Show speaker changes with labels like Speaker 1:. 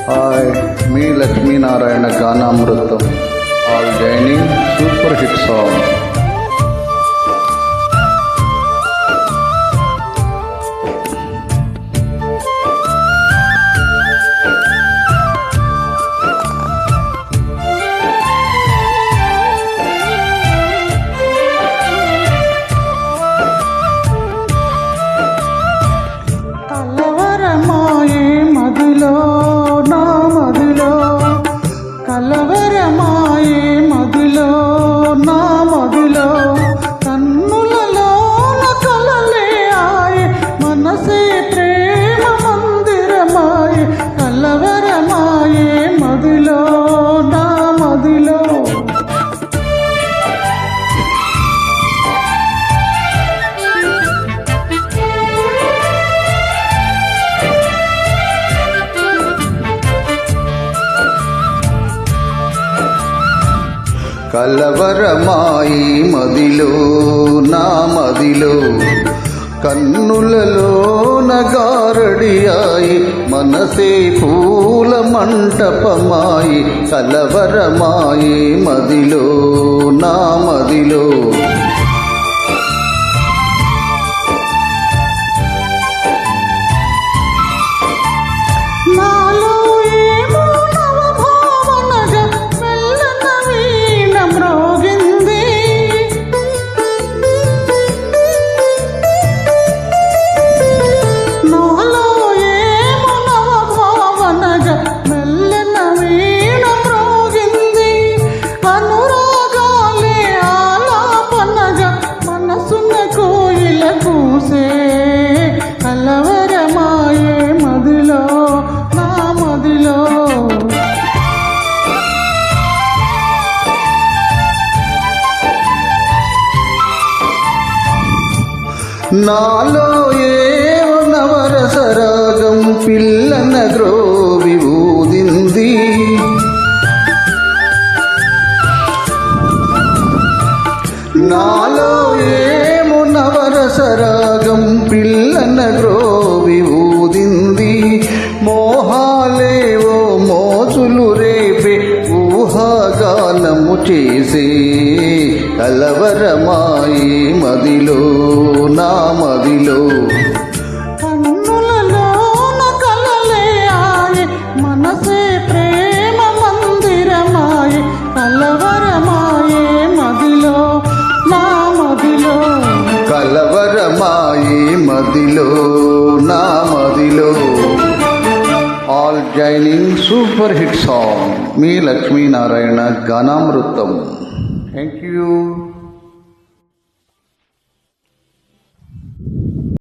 Speaker 1: Hi, మీ లక్ష్మీనారాయణ గానామృతం. All joining super hit song.
Speaker 2: కలవరమాయే మదిలో నా మదిలో, కలవరమాయే మదిలో నా మదిలో, కన్నులలోన కలలే ఆయే మనసే ప్రేమ మందిరమాయే, కలవరమాయే మదిలో నా మదిలో.
Speaker 1: కలవరమాయి మదిలో నా మదిలో, కన్నులలో నగారడియాయి మనసే పూల మంటపమాయి, కలవరమాయి మదిలో నా మదిలో.
Speaker 2: నాలో ఏమో నవభావనగా మెల్లన వీణ మ్రోగింది, నాలో ఏమో నవభావనగా మెల్లన వీణ మ్రోగింది, అనురాగాలే ఆలాపనగా మనసున కోయిల కూసే, కలవరమాయే మదిలో నా మదిలో.
Speaker 1: నాలో ఏ నవరసరాగం పిల్లన గ్రోవి ఊదింది, నాలో ఏమో నవరసరాగం పిల్లన గ్రోవి ఊదింది, మోహాలేవో మోజులు రేపే ఊహాగానము చేసే, కలవరమాయి మదిలో నా మదిలో.
Speaker 2: కన్నులలోన కలలే ఆయే మనసే ప్రేమ మందిరమాయే, కలవరమాయే మదిలో నా మదిలో.
Speaker 1: కలవరమాయి మదిలో నా మదిలో. All joining super hit song. మీ లక్ష్మీనారాయణ గానామృతం. Thank you.